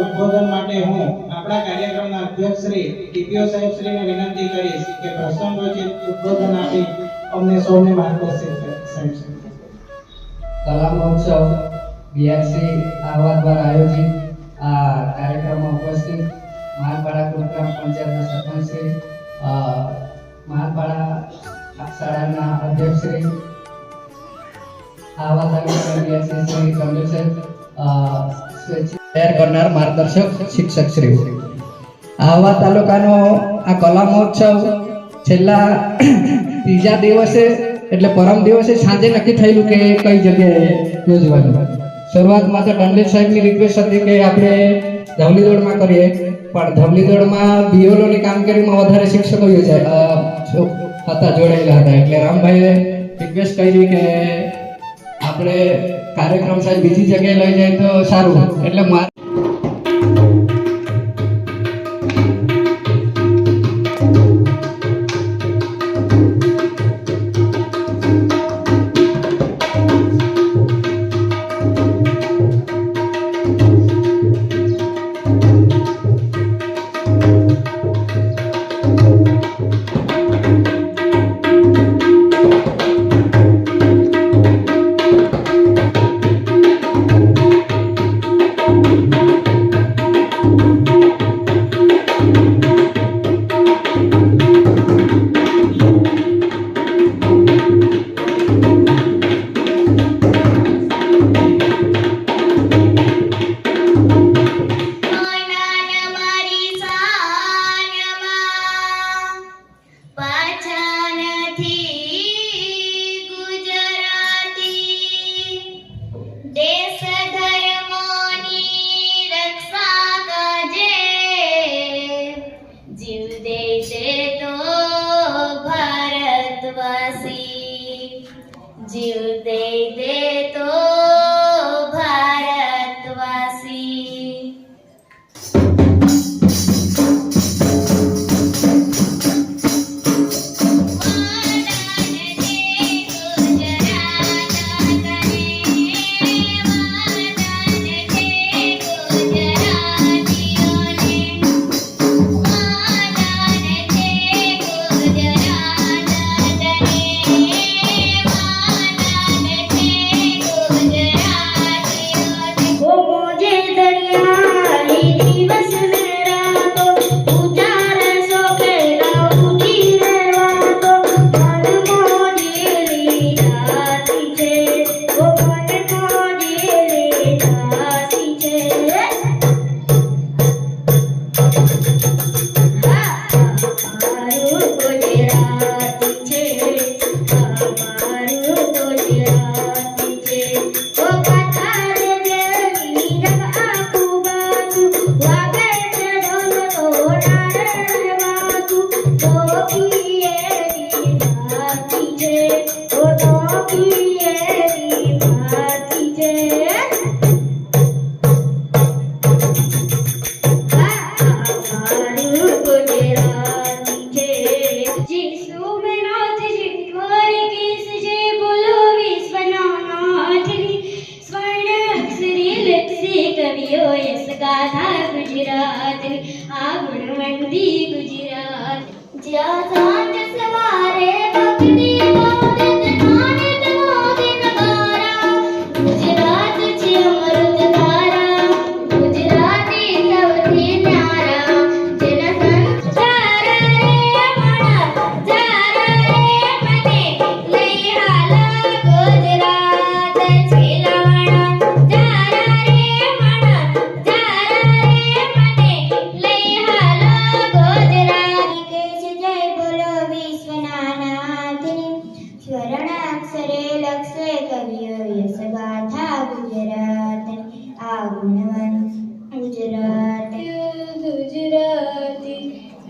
ઉદ્બોધન માટે હું આપણા કાર્યક્રમના અધ્યક્ષ શ્રી ટીપીઓ સાહેબ શ્રીને વિનંતી કરીશ કે પ્રસંગોચિત ઉદ્બોધન આપી અમને સૌને માર્ગદર્શિત કરે. સાહેબ કલા મહોત્સવ બીઆરસી આહવા દ્વારા આયોજિત આ કાર્યક્રમમાં ઉપસ્થિત મહાલપાડા ગ્રામ પંચાયતના સરપંચ શ્રી, મહાલપાડા શાળાના અધ્યક્ષ શ્રી, આહવા તાલુકાના બીઆરસી શ્રી કમલેશ સાહેબ, તૈયાર કરનાર માર્ગદર્શક શિક્ષક શ્રી. આહવા તાલુકાનો આ કલા મહોત્સવ છેલ્લા ત્રીજા દિવસે એટલે પરમ દિવસે સાંજે નક્કી થયેલું કે કઈ જગ્યાએ યોજવાનું. શરૂઆતમાં તો દંડેશ સાહેબની રિક્વેસ્ટ હતી કે આપણે ધવલીદોડમાં કરીએ, પણ ધવલીદોડમાં બીઓલોની કામગીરીમાં વધારે શિક્ષકો હતા જોડાયેલા હતા, એટલે રામભાઈએ રિક્વેસ્ટ કરી કે આપણે કાર્યક્રમ સાહેબ બીજી જગ્યાએ લઈ જાય તો સારું. એટલે જીવ દે દે તો ભારતવાસી.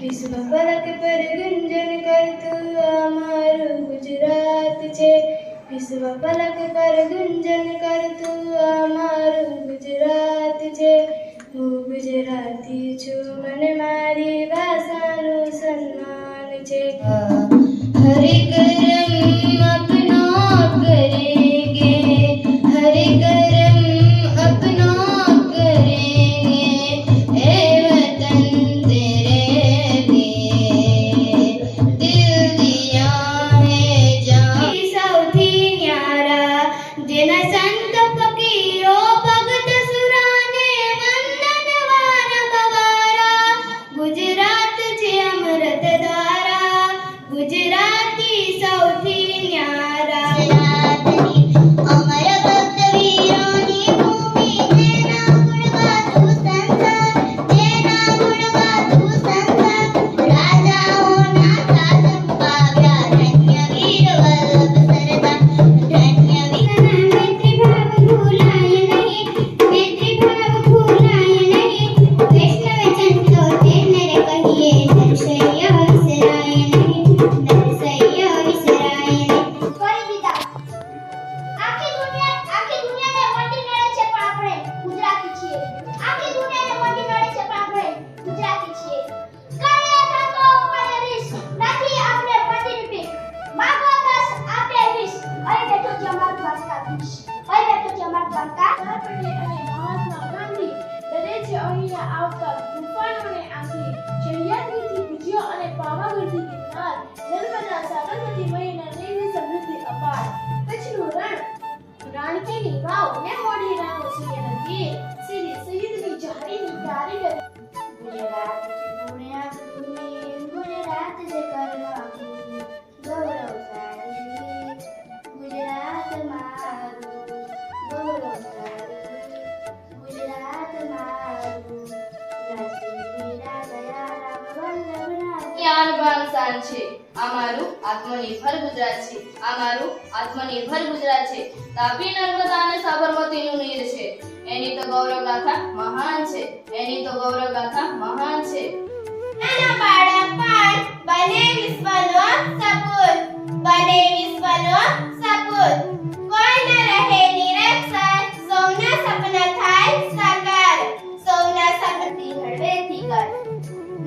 વિશ્વ પલક પર ગુંજન કરતું અમારું ગુજરાત છે. વિશ્વ પલક પર ગુંજન કરતું અમારું ગુજરાત છે. હું ગુજરાતી છું, મને મારી ભાષાનું સન્માન છે. હરે કરમ અપનો કરેંગે, હરે કરમ અપનો કરેંગે, પાર, નર્મદા સાબરમતી મહીના નીરની સમૃદ્ધિ અપાર. કચ્છનું રાણકીની વાવ ને મોઢી રાણો સૂર્યનો તીર, સીધી સૈયદની જાળીની કારીગર. ગુજરાત પુણ્યા ભૂમિ, ગુજરાત જે કરવા ભૂમિ, ગૌરવશાળી ગુજરાત મારું, ગૌરવશાળી ગુજરાત મારું. જ્ઞાન શાન છે અમારું આત્મનિર્ભર ગુજરાત છે, અમારું આત્મનિર્ભર ગુજરાત છે. તાપી નર્મદા અને સાબરમતીનું નીર છે, એની તો ગૌરવ ગાથા મહાન છે, એની તો ગૌરવ ગાથા મહાન છે. નાના બાળપણ બને વિશ્વનો સપૂત, બને વિશ્વનો સપૂત. કોઈ ન રહે નિરક્ષર, સૌના સપના થાય સાકાર, સૌના સપનથી હળવેથી કર.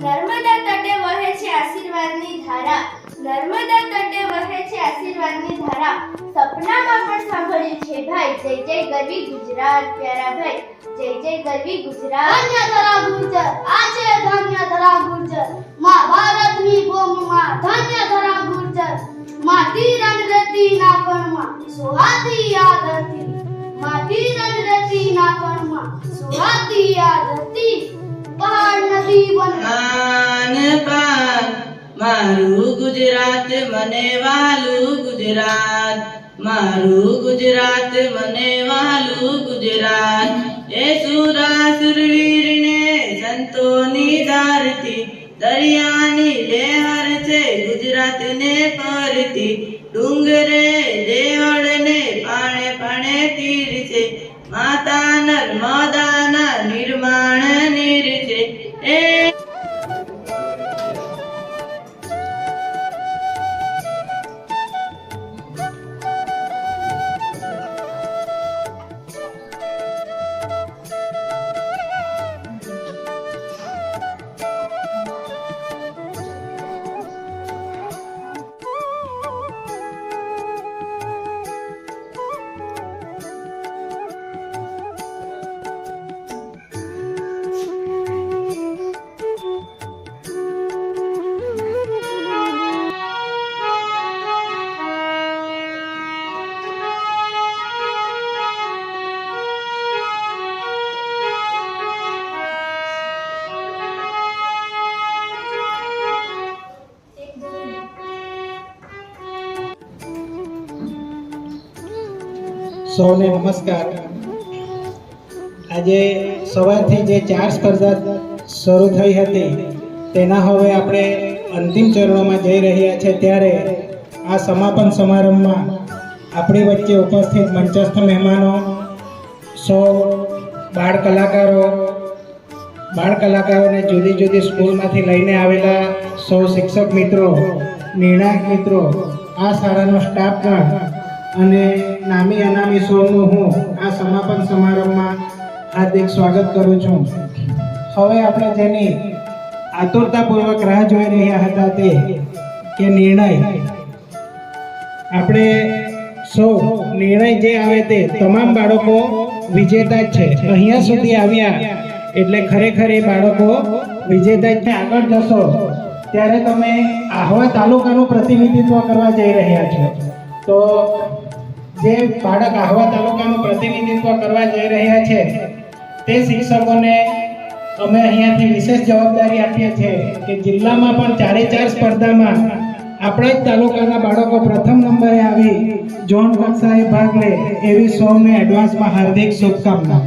નર્મદા તટે વહે છે આશીર્વાદની ધારા, નર્મદા તટે વહે છે આશીર્વાદની ધારા. સપનામાં પણ સાંભળ્યું છે ભાઈ, જય જય ગરવી ગુજરાત પ્યારા ભાઈ, જય જય ગરવી ગુજરાત. ધન્ય ધરા ગુર્જર, આજે ધન્ય ધરા ગુર્જર, માં ભારતની ભૂમિમાં ધન્ય ધરા ગુર્જર. માટી રણરતી ના કણમાં સુહાતી યાદ હતી, માટી રણરતી ના કણમાં સુહાતી યાદ હતી. પહાડ નદી વન પાન મારું ગુજરાત મને વાલું ગુજરાત, મારું ગુજરાત મને વાલું ગુજરાત. એ સુરાસુરવીર ને સંતોની ધારતી, દરિયાની લહેર છે ગુજરાત ને પરતી. ડુંગરે દેવળ ને પાણે પાણે તીર છે, માતા નર્મદાના નિર્માણ નીર છે. એ સૌને નમસ્કાર. આજે સવારથી જે 4 સ્પર્ધા શરૂ થઈ હતી તેના હવે આપણે અંતિમ ચરણોમાં જઈ રહ્યા છે. ત્યારે આ સમાપન સમારંભમાં આપણી વચ્ચે ઉપસ્થિત મંચસ્થ મહેમાનો, સૌ બાળ કલાકારોને જુદી જુદી સ્કૂલમાંથી લઈને આવેલા સૌ શિક્ષક મિત્રો, નિર્ણાયક મિત્રો, આ શાળાનો સ્ટાફ પણ અને નામી અનામી સૌનું હું આ સમાપન સમારંભમાં હાર્દિક સ્વાગત કરું છું. હવે આપણે જેની આતુરતાપૂર્વક રાહ જોઈ રહ્યા હતા તે કે નિર્ણય, આપણે સૌ નિર્ણય જે આવે તે તમામ બાળકો વિજેતા જ છે. અહીંયા સુધી આવ્યા એટલે ખરેખર એ બાળકો વિજેતા જ છે. આગળ જશો ત્યારે તમે આહવા તાલુકાનું પ્રતિનિધિત્વ કરવા જઈ રહ્યા છો. તો જે બાળક આહવા તાલુકાનું પ્રતિનિધિત્વ કરવા જઈ રહ્યા છે તે શિક્ષકોને અમે અહીંયાથી વિશેષ જવાબદારી આપીએ છીએ કે જિલ્લામાં પણ 4 સ્પર્ધામાં આપણા જ તાલુકાના બાળકો પ્રથમ નંબરે આવી ઝોન કક્ષાએ ભાગ લે એવી સૌને એડવાન્સમાં હાર્દિક શુભકામના.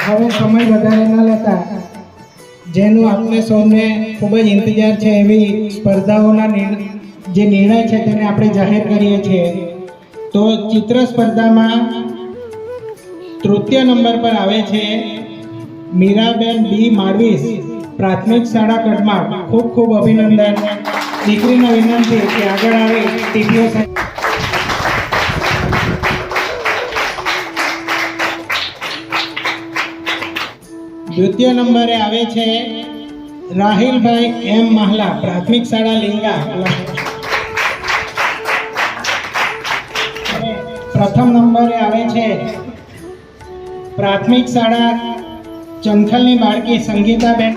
હવે સમય વધારે ન લેતા જેનું આપણે સૌને ખૂબ જ ઇંતજાર છે એવી સ્પર્ધાઓના જે નિર્ણય છે તેને આપણે જાહેર કરીએ છીએ. તો ચિત્ર સ્પર્ધામાં તૃતીય નંબર પર આવે છે મીરાબેન બી માળવીસ, પ્રાથમિક શાળા કડમાળ. ખૂબ ખૂબ અભિનંદન. દીકરીને વિનંતી કે આગળ આવી ટીપીઓ દ્વિતીય નંબરે આવે છે રાહિલભાઈ એમ મહલા, પ્રાથમિક શાળા લીંગા. પ્રથમ નંબરે આવે છે પ્રાથમિક શાળા ચંથલની બાળકી સંગીતાબેન,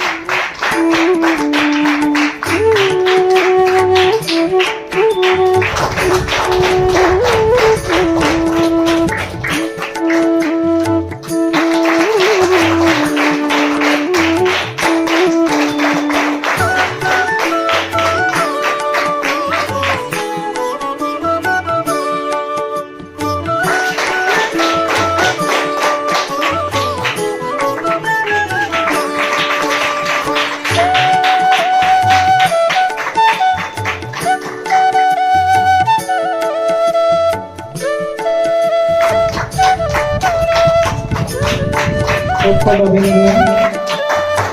ખૂબ ખૂબ અભિનંદન.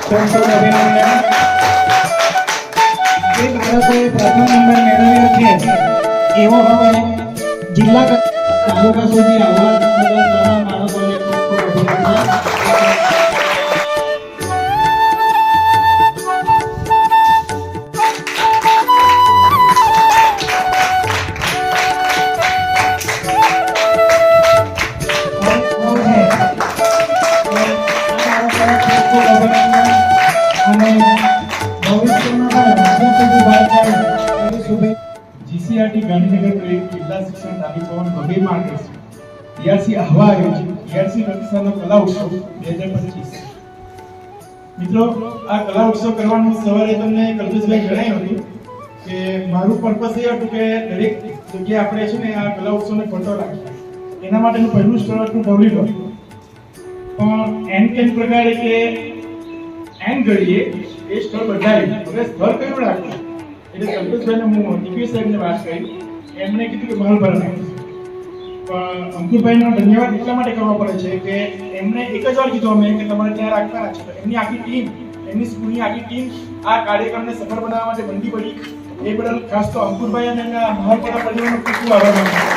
ખૂબ ખૂબ અભિનંદન. જે બાળકોએ પ્રથમ નંબર મેળવ્યો છે એવો હવે જિલ્લા તાલુકા સુધી આવવા બદલ તમામ બાળકોને ખૂબ ખૂબ અભિનંદન. જીસીઆરટી ગાંધીનગર પ્રેરિત જિલ્લા શિક્ષણ તાલીમ ભવન ગંભીર માર્કેટ ટીઆરસી આહવા આયોજિત ટીઆરસી પ્રતિષ્ઠાનો કલા ઉત્સવ 2025. મિત્રો, આ કલા ઉત્સવ કરવાનું સવારે તમને કલ્પેશભાઈ જણાવ્યું હતું કે મારું પર્પસ એ હતું કે દરેક જગ્યાએ આપણે છે ને આ કલા ઉત્સવને ફોટો રાખીએ. એના માટેનું પહેલું સ્થળ હતું ડવલીડો. પણ એન કેન પ્રકારે કે એન ઘડીએ એ સ્થળ બદલાયું. હવે સ્થળ કયું રાખવું? એટલે કલ્પેશભાઈને હું ટીપી સાહેબને વાત કરી. એમણે કીધું કે મારું ભર નાખીશું. પણ અંકુરભાઈનો ધન્યવાદ એટલા માટે કરવા પડે છે કે એમણે એક જ વાર કીધું અમે કે તમારે ત્યાં રાખવાના છે. તો એમની આખી ટીમ, એમની સ્કૂલની આખી ટીમ આ કાર્યક્રમને સફળ બનાવવા માટે બંધી પડી. એ બદલ ખાસ તો અંકુરભાઈ અને એમના મહાપરા પરિવારનો ખૂબ ખૂબ આભાર માનું છું.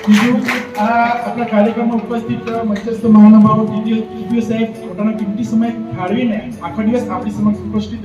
બીજું, આ આપણા કાર્યક્રમમાં ઉપસ્થિત મંચસ્થ મહાનુભાવો ટીપીઓ સાહેબ પોતાનો કિંમતી સમય ફાળવીને આખો દિવસ આપણી સમક્ષ ઉપસ્થિત